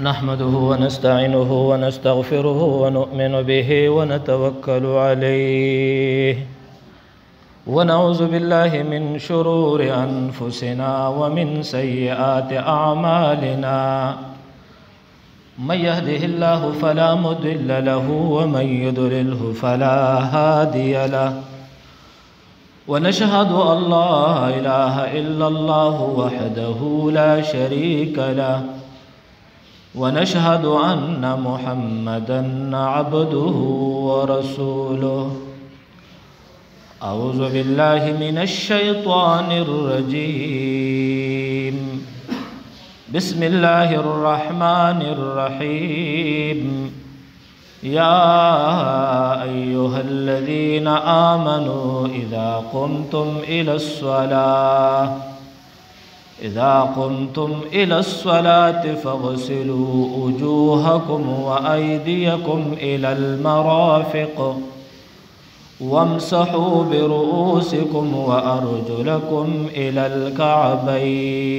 نحمده ونستعينه ونستغفره ونؤمن به ونتوكل عليه ونعوذ بالله من شرور أنفسنا ومن سيئات أعمالنا من يهده الله فلا مضل له ومن يضلله فلا هادي له ونشهد أن لا إله إلا الله وحده لا شريك له ونشهد أن محمدا عبده ورسوله أعوذ بالله من الشيطان الرجيم بسم الله الرحمن الرحيم يا أيها الذين آمنوا إذا قمتم إلى الصلاة فاغسلوا وجوهكم وأيديكم إلى المرافق وامسحوا برؤوسكم وأرجلكم إلى الكعبين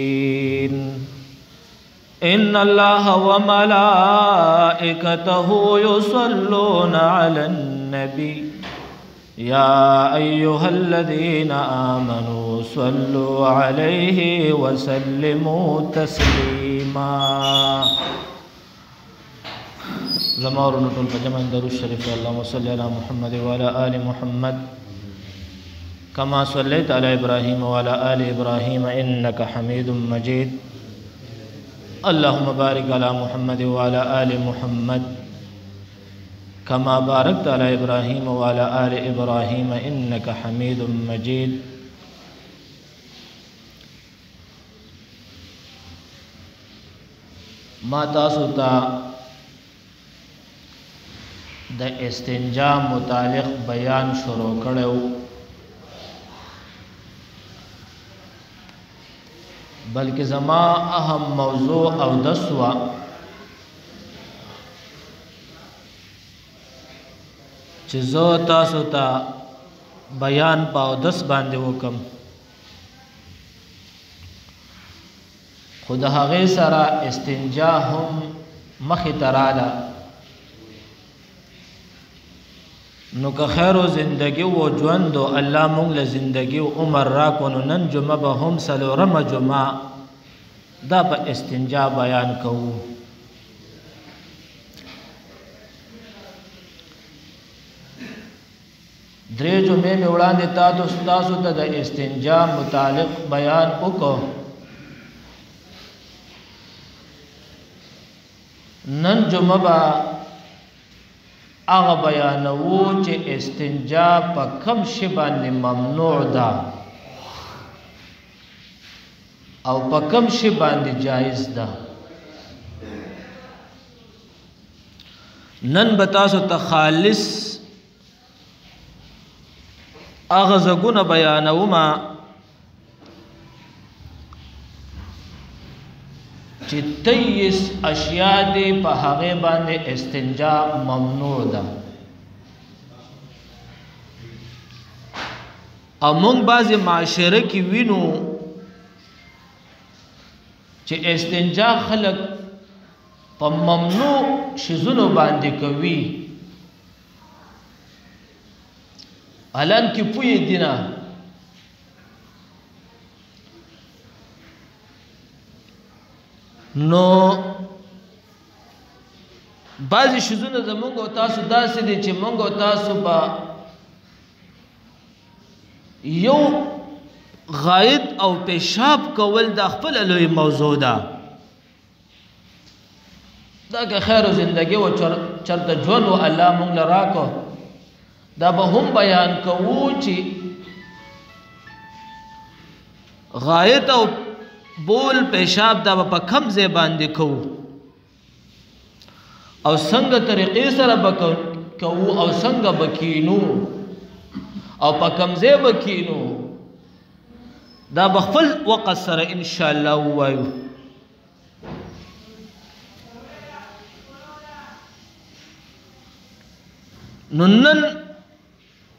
إن الله وملائكته يصلون على النبي يا أيها الذين آمنوا صلوا عليه وسلموا تسليما زمارون طول فجمع درود الشريف اللهم صل على محمد وعلى آل محمد كما صليت على إبراهيم وعلى آل إبراهيم إنك حميد مجيد اللهم بارك على محمد وعلى آل محمد كما باركت على إبراهيم وعلى آل إبراهيم إنك حميد مجيد ما تاسو ته د استنجا متعلق بیان شروع کړو بلکې زما اهم موضوع او دسوا چې زه تاسو ته بیان پاو دس باندې وکم خود هغه سره استنجا هم مخې تراله نو که خیر و زندگی و ژوند و الله مونږ له زندگی و عمر راکو نو نن جمعه به هم څلورمه جمعه دا په استنجا بیان کوو درې جمعې مې وړاندې تاسو ته د استنجا متعلق بیان وکړو نن جمعه به هغه بیانوو چې استنجا په کوم شی باندې ممنوع ده او په کوم شی باندې جایز ده نن به تاسو ته خالص هغه زګونه بیانوم چې 23 اشیاء دي په هغه باندې استنجا ممنوع ده او موږ بعضی معاشره کې وینو چې استنجا خلق په ممنوع شیزونو باندې کوي الان کې پوی دینا نو بعضی شیزونه زمونږ او تاسو داسې دي چې مونږ او تاسو به یو غائط او پیشاب کول د خپل لوی موضوع ده دا که خیر و زندگی و چرته ژوند و الله مونږ له راکو دا به هم بیان کوو چې غائط او بول پیشاب دا په کم ځای باندې کوو او څنګه طریقې سره کوو او څنګه بکینو او په کم ځای بکینو دا بخپل وقت سره ان شاء الله وایو نن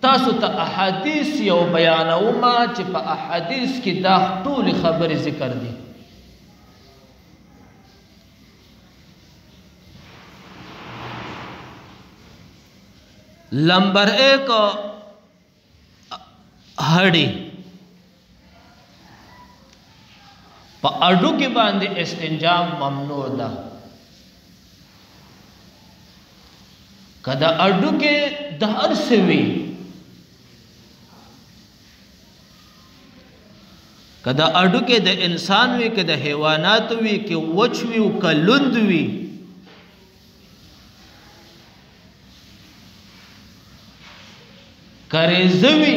تاسو ته احادیث یو بیانوم چې په احادیث کې دا ټول خبرې ذکر دي नंबर 1 हड्डी په اډو کې باندې استنجا ممنوع ده کدا اډو کې د هر څه وی کدا اډو کې د انسان وی کدا حیوانات وی کې وچ وی او کلوند وی کریزوی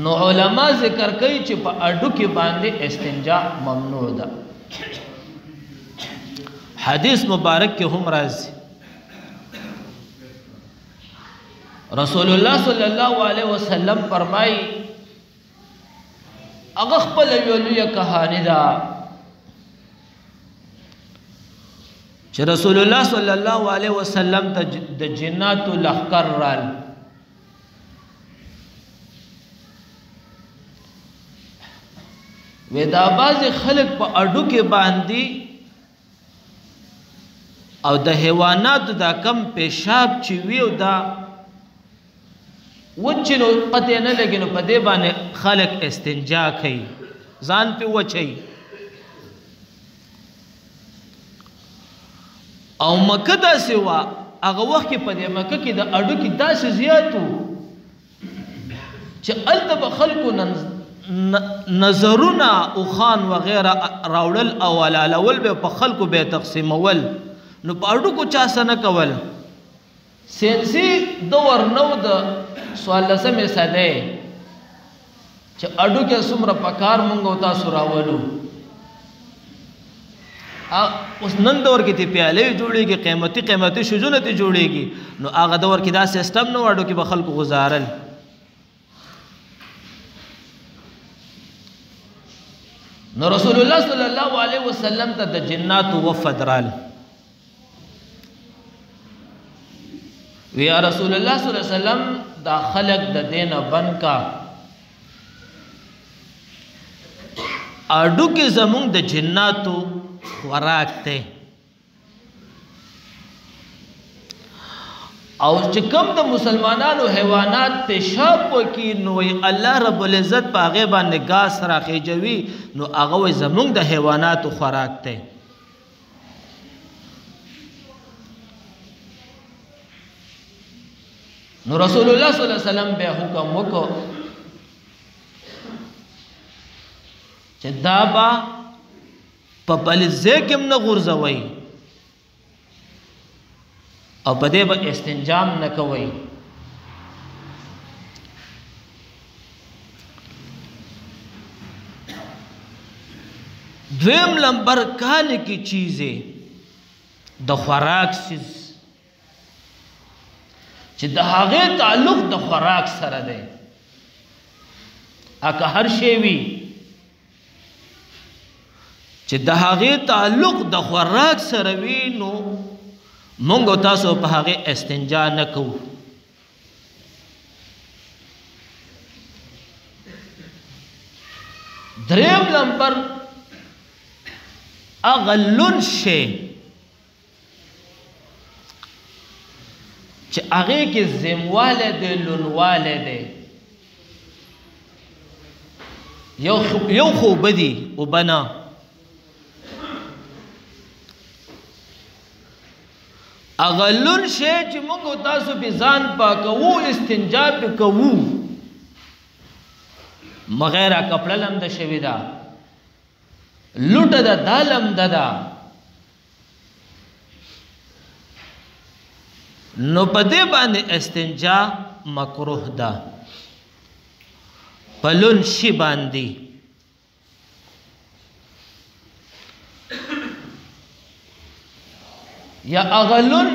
نو علماء ذکر کوي چې په اډو کې باندې استنجا ممنوع ده حدیث مبارک کې هم راځي رسول الله صلی الله علیه وسلم فرمایي هغه خپل ویلو کہانی ده چې رسول الله صلی الله علیه وسلم ته د جنات لخر رال ودا باز خلق په اډو کې باندې او د حیوانات دا کم پیشاب چې ویو دا وچنو پته نه لګینو په دې باندې خلق استنجا کوي ځان په وچي او مکه دا سوا هغه وخت په دې مکه کې د اډو کې داسې زیاتو چې الته خلکو نظرونه او خان وغیرہ راوړل او علالول به په خلکو به تقسیمول نو په اډو کو چا سن کول سینسی دور نو د سوال لسمه سده چې اډو کې څومره پکار مونږ تاسو راولو اوس نن دور کې ته پیاله جوړيږي قیمتي شجونه ته جوړيږي نو هغه دور کې دا سیستم نو اډو کې به خلکو گزارل نو رسول الله صلی الله علیه وسلم ته د جنات وفد رال ویا رسول الله صلی الله علیه وسلم دا خلق د دینه بن کا اډو کې زمونږ د جناتو خوراک ته او چې کوم د مسلمانانو حیوانات پیشاب وکي نو الله رب العزت په هغه باندې غاس راخېجوي نو هغه زمونږ د حیواناتو خوراک ته نو رسول الله صلی الله علیه وسلم به حکم وکړ چې دا با په بل ځکه نه غورځوي او په دې به استنجام نه کوي دویم نمبر کال کی چیزیں د خوراک سیز چې د هغه تعلق د خوراک سره دی اګه هر شی وی چې د هغه تعلق د خوراک سره وی نو مونږ تاسو په هغه استنجا نه کوو دریم نمبر اغلن شی چې هغه کې زمواله د لونواله ده یو خو بدی او بنا اغلن شی چې موږ تاسو په ځان پاکو استنجا کوو مغیره کپڑا لم د شوی دا لوټه د دالم ددا نو پدې باندې استنجا مکروه ده پلون شی باندې یا اغلن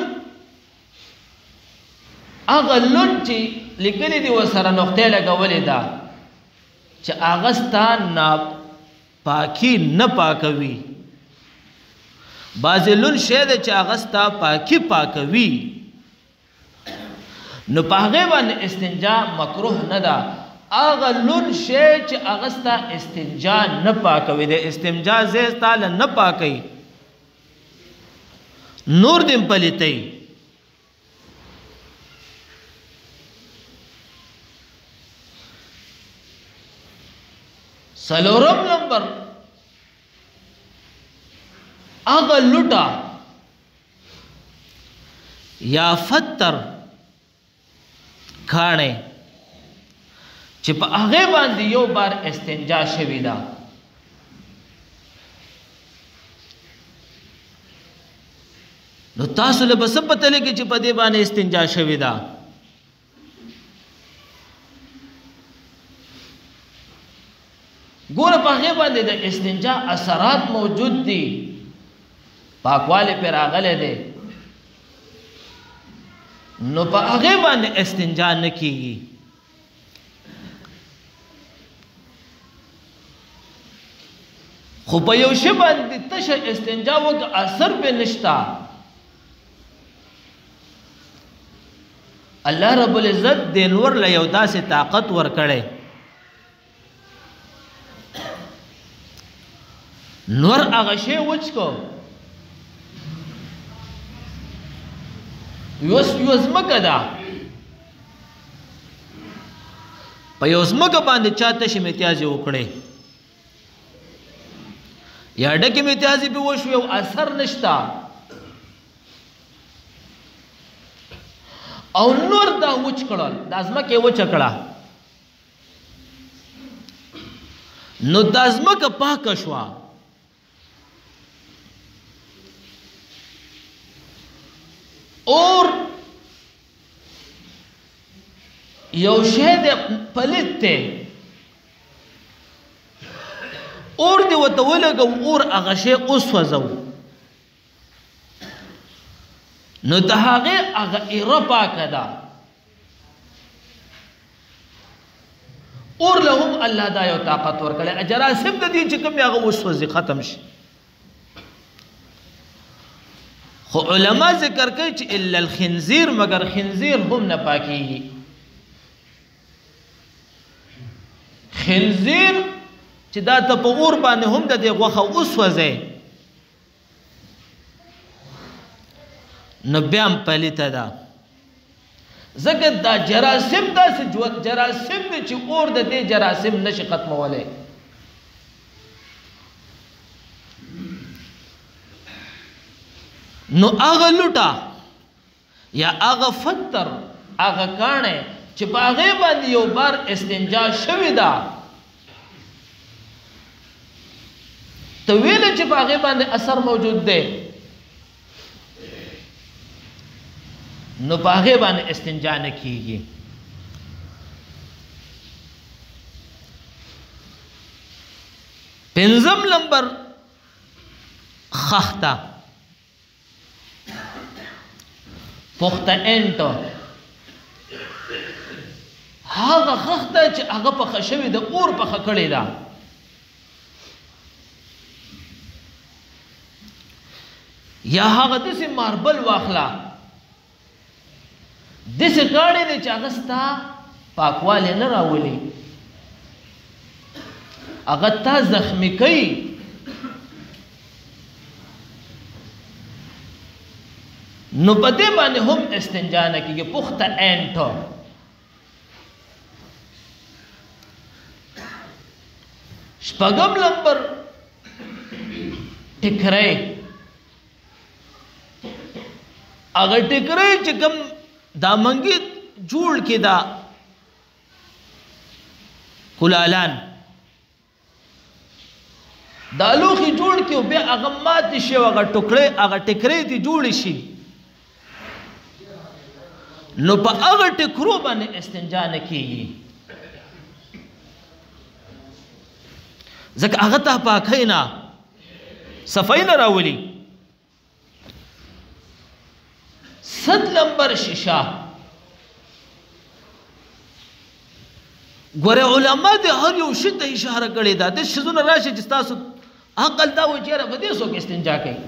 چې لیکلي دی وسره نقطه لګولې ده چې اغستان نه پاکی نه پاکوي بازلون شه ده چې اغستا پاکی پاکوي نو پاغه باندې استنجا مکروه نه ده اغلون شه چې اغستا استنجا نه پاکوي د استنجا زیات تعالی نه پاکي نور دم پلیتای سلورم نمبر اغا لوٹا یا فتر کھانے چې په هغه باندې یو بار استنجا شوی دا نو تاسو له بس پته لګی چې په دې باندې استنجا شوی دا ګوره په هغه باندې د استنجا اثرات موجود دي پاکواله پر راغله دي نو په هغه باندې استنجا نه کیږي خو په یو شی باندې تشه استنجا وک اثر به نشتا الله رب العزت د نور له یو داسې طاقت ور کړي نور هغه شی وچ کو یوزمکه دا په یوزمکه باندې چاته شي امتیاز وکړي یا ډکه امتیاز به وشو یو اثر نشتا او نور دا وچ کړل د ازمکه وچ کړه نو د ازمکه پاک شوا اور یو شی د پلیت ته اور دی وته ولګو اور هغه شی اوس وځو نو د هغه هغه ایره پاکه ده اور لهم الله دا یو طاقت ورکړي جراثیم د دې چې کوم هغه اوس وځي ختم شي خو علما ذکر کوي چې الا الخنزير مگر خنزير هم نه پاکيږي خنزير چې دا ته په اور باندې هم د دې غوخه اوس وځي نو بیا هم پلیته ده ځکه دا جراثیم داسې جراثیم دی چې اور د دې جراثیم نشي ختمولی نو هغه لوټه یا هغه فتر هغه کاڼی چې په هغې باندې یو بار استنجا شوې ده ته ویلې چې په هغې باندې اثر موجود دی نو په هغې باندې استنجا نه کیږي پنځم نمبر خخته پخته انټو هغه خخته چې هغه پخه شوې ده اور پخه کړې ده یا هغه داسې ماربل واخله داسې کاڼی دی چې هغه ستا پاکوالی نه راولي هغه تا زخمي کوي نو په دې باندې هم استنجا نه کېږي پخته انټو شپږم نمبر ټکری هغه ټکری چې کوم دا منګي جوړ کې دا کلالان دا لوخي جوړ کې او بیا هغه مات شي هغه ټکړې هغه ټکری دي جوړ شي نو په هغه ټکرو باندې استنجا نه کېږي ځکه هغه ته پاکۍ نه صفای نه راولي صد نمبر شیشه ګوره علما د هر یو شي ته اشاره کړې ده د شیزونه راشي چې تاسو عقل دا وایي چېرې به دې څوک استنجا کوي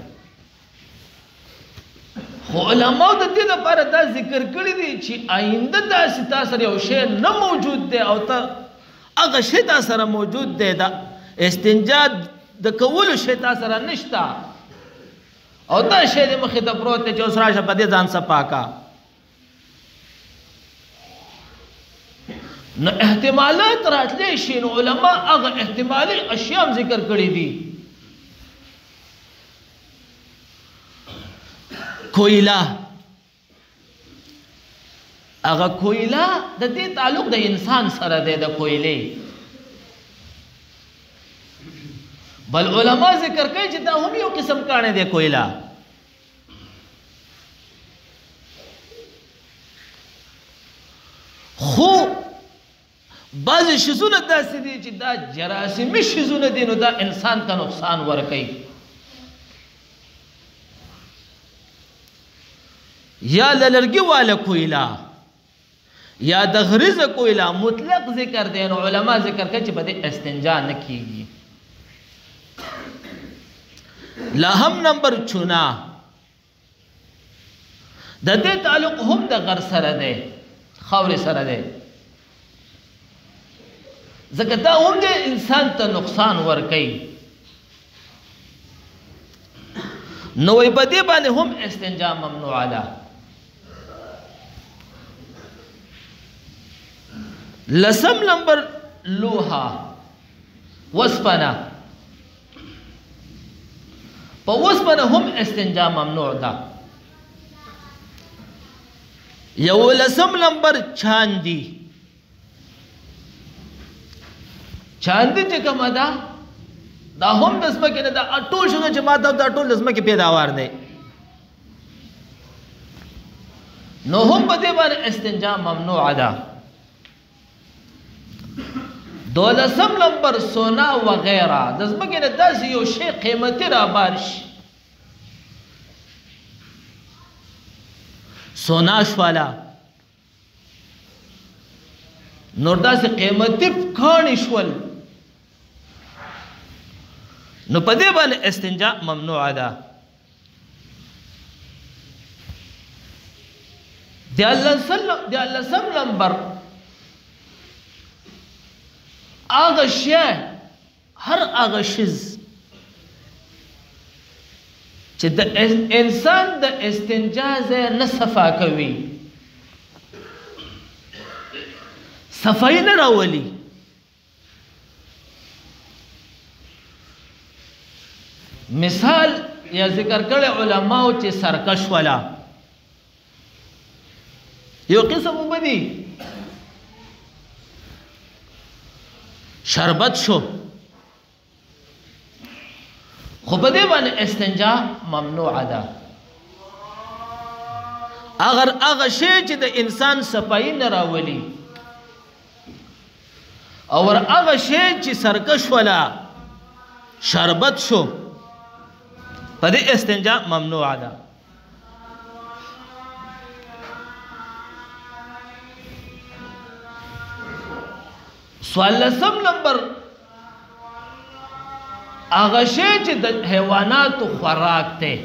خو علماو د دې لپاره دا ذکر کړی دی چې آینده داسې تا سره یو شی نه موجود دی او ته هغه شی تا سره موجود دی دا استنجا د کولو شی تا سره نشته او دا شی د مخې ته پروت دی چې اوس راشه په دې ځان څه پاکه نو احتمالات راتلی شي نو علما هغه احتمالي اشیاء ذکر کړی دي. کویلا، هغه کویلا د دې تعلق د انسان سره دی د کویلې، بل علما ذکر کوي چې دا هم یو قسم کانه دی کویلا. خو بعض شیزونه داسې دي چې دا جراثیمي شیزونه دي نو دا انسان ته نقصان ورکوي. یا لرګي والا کویلا یا د غریزه کویلا مطلق ذکر دی نو علما ذکر کوي چې په دې استنجا نه کیږي. لهم نمبر چونا د دې تعلق هم د غر سره دی، خاور سره دی، ځکه دا هم د انسان ته نقصان ورکوي. نو وی په دې باندې هم استنجا ممنوع ده. لسم نمبر لوها وسپنه، په وسپنه هم استنجا ممنوع ده. یو لسم نمبر چاندی، چاندی چې کومه ده دا هم د ځمکې نه ده، ټول شنو چې ما دا ټول د ځمکې پیداوار دی، نو هم په دې باندې استنجا ممنوع ده. دولسم نمبر سونا وغیره، د ځمکې نه داسې یو شی قیمتي رابار شي، سونا شوالا نور داسې قیمتي کاڼي شول، نو په دې باندې استنجا ممنوع ده. دیارلسم نمبر هغه شی، هر هغه شیز چې د انسان د استنجا ځای نه صفا کوي، صفایي نه راولي. مثال یا ذکر کړی علماو چې سرکش والا یو قسم وبدي شربت شو، خو په دې باندې استنجا ممنوع ده. اگر هغه شی چې د انسان صفایي نه راولي او هغه شی چې سرکش ولا شربت شو په دې استنجا ممنوع ده. څوارلسم نمبر هغه شی چې د حیواناتو خوراک دی.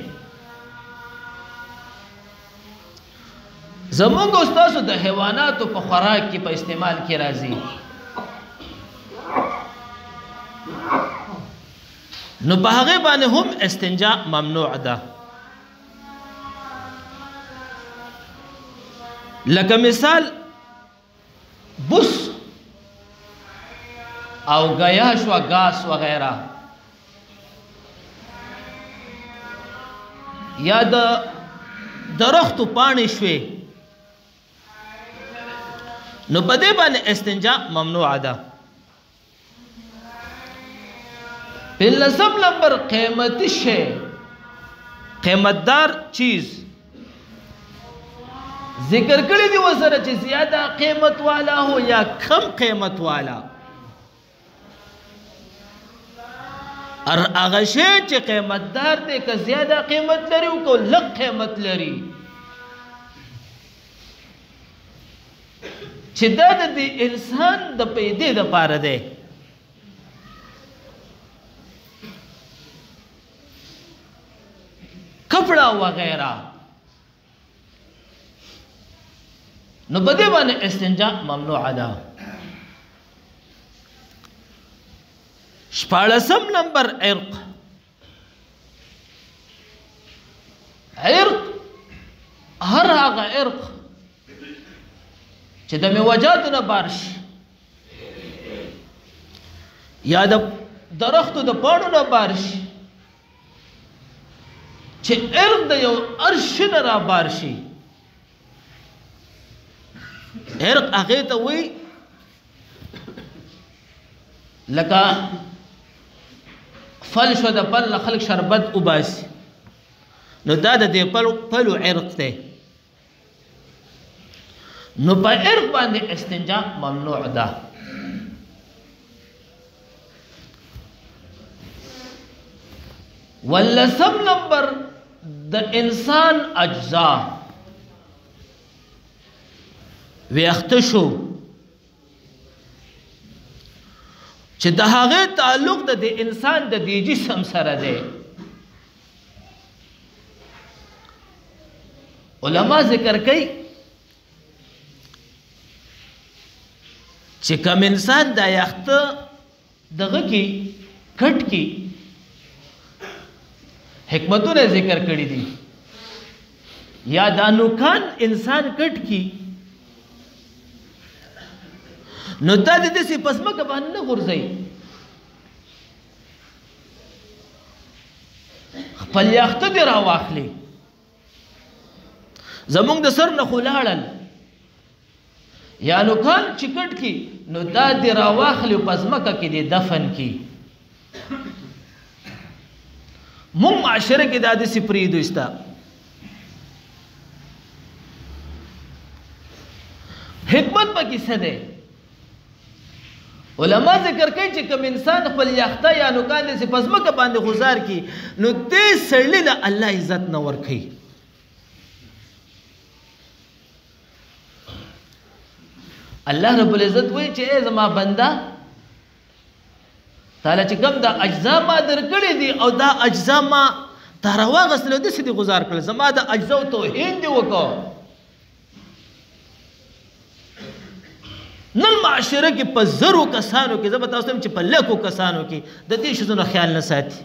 زمونږ استاسو د حیواناتو په خوراک کې په استعمال کې راځي، نو په هغه باندې هم استنجا ممنوع ده. لکه مثال بوس او گیاش و گاس وغیرہ، یا د درختو پاڼې شوې، نو په دې باندې استنجا ممنوع ده. پنځم نمبر قیمتي شی، قیمتدار چیز ذکر کړی دی وسره چې زیاده قیمت والا ہو یا کم قیمت والا. ار هغه شی چې قیمتدار دی که زیاده قیمت لري او که لږ قیمت لري، چې دا د انسان د پیدې دپاره دی، کپڑا وغیرہ، نو په دې باندې استنجا ممنوع ده. شپاړسم نمبر عرق. عرق هر هغه عرق چې د میوجاتو نه بار شي، یا د درختو د پاڼو نه بار شي چې عرق د یو عرش نه را بار شي عرق هغې ته وایي لکه فل شو د پل نه خلک شربت وباسي نو دا د دې پلو عرق دی نو په عرق باندې استنجا ممنوع ده ولسم نمبر د انسان اجزا ویخته شو چې د هغې تعلق د انسان د دې جسم سره دی علما ذکر کوي چې کوم انسان دا یخته دغه کې کټ کې حکمتونه ذکر کړي دي یا دا نوکان انسان کټ کې نو دا د دې پس مکه باندې نه غورځي خپل یخته دی راواخلي زمونږ د سر نه خو لاړل یا نوکان چې کټ کې نو دا دی راواخلي پس مکه کې دی دفن کې مونږ معاشره کې دا داسې پرېږدو ستا حکمت پکې څه دی علما ذکر کوي چې کوم انسان خپل یخته یا نوکان داسې په ځمکه باندې غوځار کړي نو دې سړي له الله عزت نه ورکوي الله رب العزت وایي چې ای زما بنده تعالی چې کوم دا اجزا ما درکړي دي او دا اجزا ما تا راواغستل داسې دي غوځار کړل زما د اجزاو توهین دې وکړو نن معاشره کې په زرو کسانو کې زه به تاسو ته چې په لکو کسانو کې د دې شیزو نه خیال نه ساتي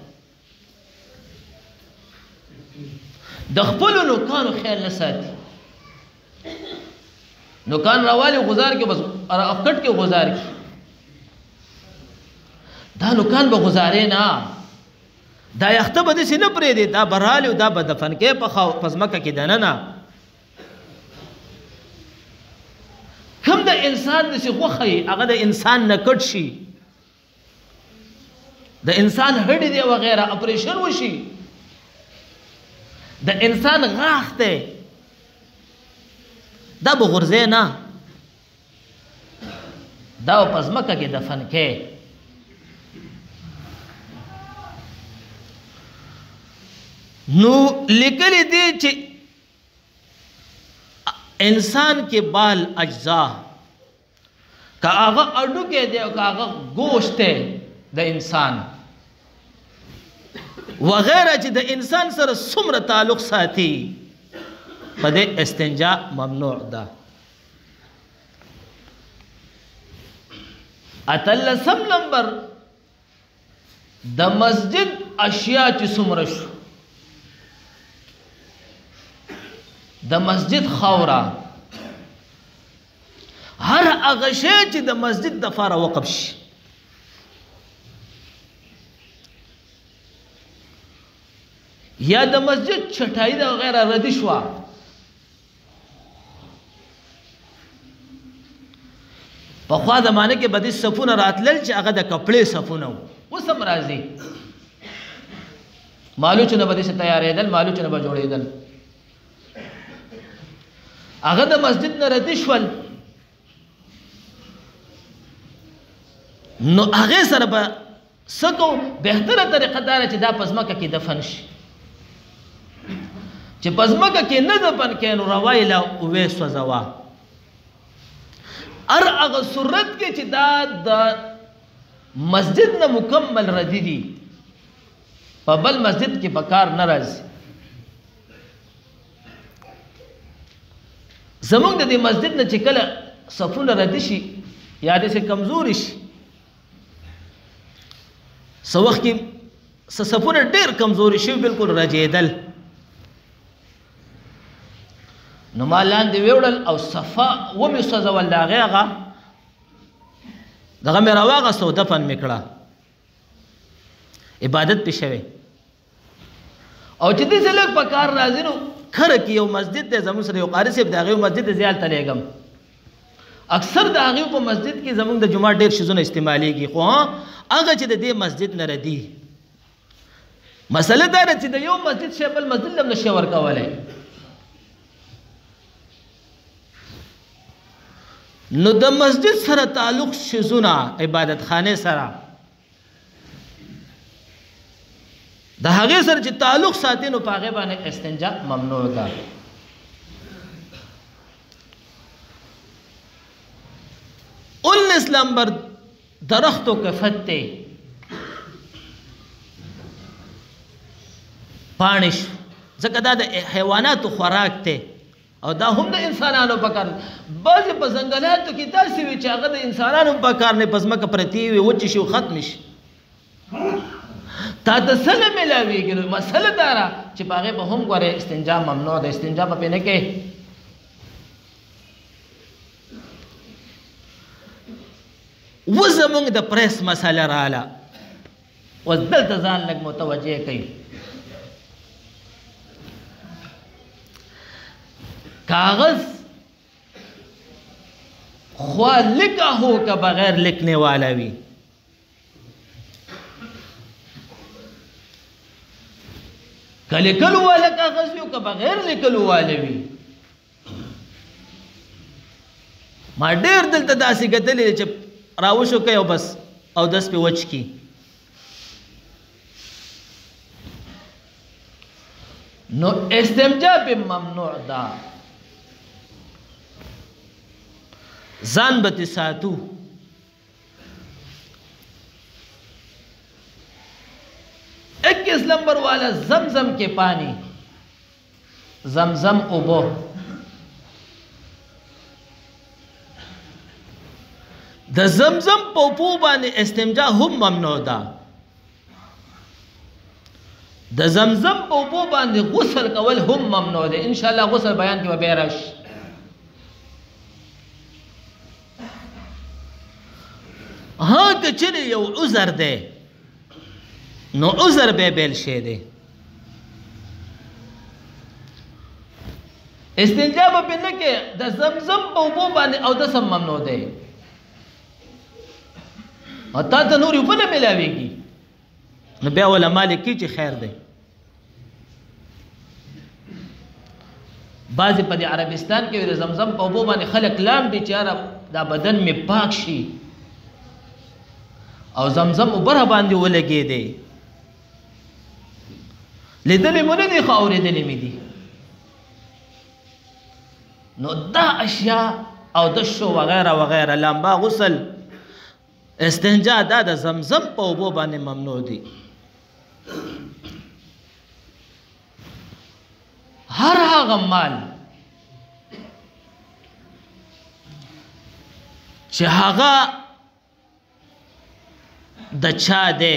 د خپلو نوکانو خیال نه ساتي نوکان راوالي غوځار کې بس کټ کې غوځار کې دا نوکان به غوځارې نه دا یخته به داسې نه پرېږدي دا به رالي او دا به دفن کې په ځمکه کې دننه کوم د انسان داسې غوښه وي هغه د انسان نه کټ شي د انسان هډې دی وغیره اپریشن وشي د انسان غاښ دی دا به غورځې نه دا به په ځمکه کې دفن کې نو لیکلی دی چې انسان کې بال اجزا که هغه اډوکی دی او که هغه گوشت دی د انسان وغیره چې د انسان سره څومره تعلق ساتي په دې استنجا ممنوع ده اتلسم نمبر د مسجد اشیاء چې څومره شو د مسجد خاوره هر هغه شی چې د مسجد دپاره وقف شي یا د مسجد چټایي د غیره ردی شوه پخوا زمانه کې به دې صفونه راتلل چې هغه د کپړې صفونه وو اوس هم راځي مالوچونه به داسې تیارېدل مالوچونه به جوړېدل هغه د مسجد نه ردی شول نو هغې سره به څه کوو بهتره طریقه دا ده چې دا په ځمکه کې دفن شي چې په ځمکه کې نه دفن کړې نو روایې له اوې سوځوه هر هغه صورت کې چې دا د مسجد نه مکمل ردی دي په بل مسجد کې په کار نه راځي زمونږ د دې مسجد نه چې کله صفونه ردی شي یا داسې کمزوري شي څه وخت کې صفونه ډېر کمزوري شي بلکل رجېدل نو ما لاندې ویوړل او صفا ومې سوځول د هغې هغه دغه مې راواغسته او دفن مې کړه عبادت پې شوی او چې داسې لږ په کار راځي نو کره کې یو مسجد دی زموږ سره یو قاري صاحب د هغې مسجد دی زه هلته لیږم اکثر د هغې په مسجد کې زموږ د جومات ډېر شیزونه استعمالیږي خو هغه چې د دې مسجد نه ردي مسله دا ده چې د یو مسجد شی بل مسجد له هم نشي ورکولی نو د مسجد سره تعلق شیزونه عبادت خانه سره د هغې سره چې تعلق ساتي نو په هغې باندې استنجا ممنوع ده 19 نمبر درختو کفت تے پانش ځکه دا د حیواناتو خوراک ته او دا هم د انسانانو په کار بعضې په ځنګلاتو کې داسې وي چې هغه د انسانانو په کار نه په ځمکه پرتې وي وچې شي او ختم شي تا ته څه نه میلاویږي نو مسله دا ده چې په هغې به هم ګورې استنجا ممنوع ده استنجا به پرې نه کوې و زمونږ د پریس مسله راله اوس دلته ځان لږ متوجه کوي कागज ख्वा लिखा हो का बगैर लिखने वाला भी लिखल वाला कागज भी का बगैर लिखल वाले भी ما ډېر دلته داسې کتلې چې راوشو کوي او بس او دس په وچ کی نو استنجا به ممنوع ده ځان به ساتو 21 نمبر والا زمزم کے پانی زمزم اوبو د زمزم په اوبو باندې استنجا هم ممنوع ده د زمزم په اوبو باندې غسل کول هم ممنوع ده ان شاء الله غسل بیان کې به راشي ها که چیرې یو عذر دی نو عذر به بیل شی دی استنجا به پې نه کې د زمزم په اوبو باندې اودس هم ممنوع دی او تا ته نورې اوبه نه میلاویږي نو بیا علما لیکي چې خیر دی بعضې په دې عربستان کې د زمزم په اوبو باندې خلک لام دي چې یاره دا بدن مې پاک شي او زمزم اوبه باندې ولګېدې لیدلې مو نه دي خو اورېدلې مې دي نو دا اشیاء او د شو وغیره وغیره لامبا غسل استنجا دا د زمزم په اوبو باندې ممنوع دي هر هغه مال چې هغه د چا دی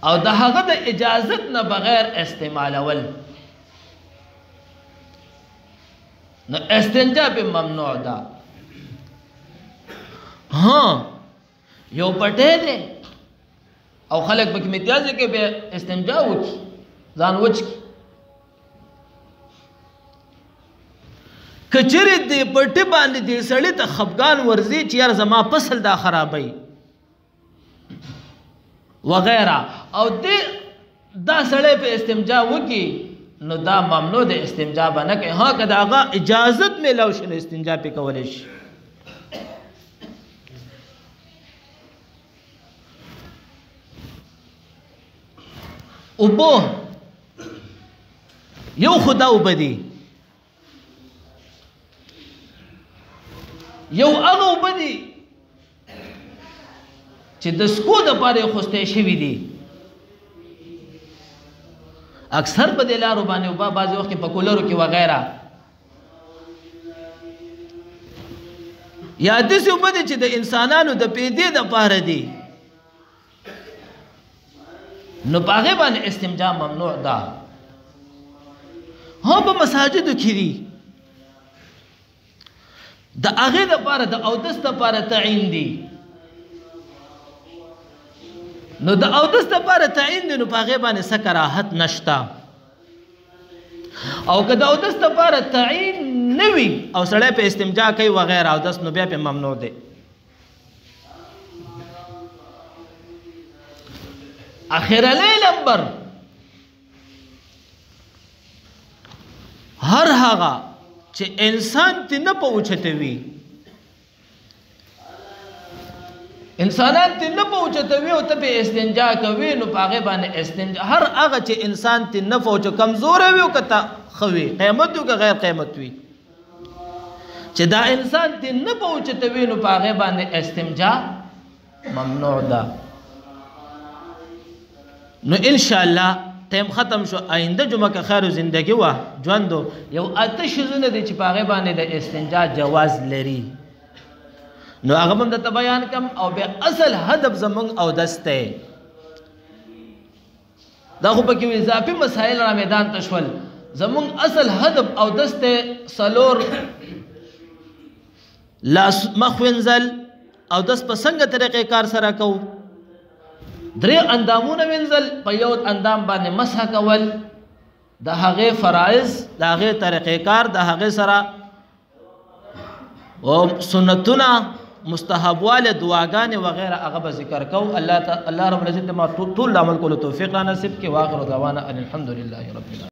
او د هغه د اجازت نه بغیر استعمالول نو استنجا به ممنوع ده ها یو پټې دی او خلک پکې متیازي کې به استنجا وکړي ځان وچ کړي کچره دې پټې باندې دې سړی ته خفګان ورځي چې یار زما فصل دا خرابوي وغیرہ او دې دا سړی په استنجا وکړي نو دا ممنوع ده استنجا به نه کوي ها که د هغه اجازت میلاو شي نو استنجا پې کولی شي اوبه یو خدا اوبه دي یو هغه اوبه دي چې د سکو دپاره یې خوستی شوي دي اکثر په دې لارو باندې اوبه بعضې وخت کې په کولرو کې وغیره یا داسې اوبه دي چې د انسانانو د پیدې دپاره دي نو په هغې باندې استنجا ممنوع ده ها په مساجدو کې دي د هغې دپاره د اودس دپاره تعین دي نو د اودس لپاره تعین دی نو په هغې باندې څه کراهت نشته او که د اودس لپاره تعین نه وي او سړی په استنجا کوي وغیره اودس نو بیا پې ممنوع دی اخرنی نمبر هر هغه چې انسان تی نه په اوچته وي انسانان تی نه په اوچته وي او ته پې استنجا کوي نو په هغې باندې استنجا هر هغه چې انسان تی نه په اوچه کمزوری وي او که ښه وي قیمت وي که غیر قیمت وي چې دا انسان تی نه په اوچته وي نو په هغې باندې استنجا ممنوع ده نو انشاءالله ټیم ختم شو آینده جمعه که خیر زندگی وه ژوندو یو 8 شیزونه دي چې په هغې باندې د استنجا جواز لري نو هغه هم درته بیان کم او بیا اصل هدف زمونږ اودس دی دا خو پکې اضافي مسایل را میدان ته شول زمونږ اصل هدف اودس دی 4 لاس مخ وینځل اودس په څنګه طریقې کار سره کوو 3 اندامونه وینځل په یو اندام باندې مسح کول د هغې فرایض د هغې طریقې کار د هغې سره او سنتونه مستحبواله دعاګانې وغیره هغه به ذکر کوو الله رب العزت ما ټول عمل کولو توفیق را نصیب کړي واخر دعوانا ان الحمد لله رب العالمین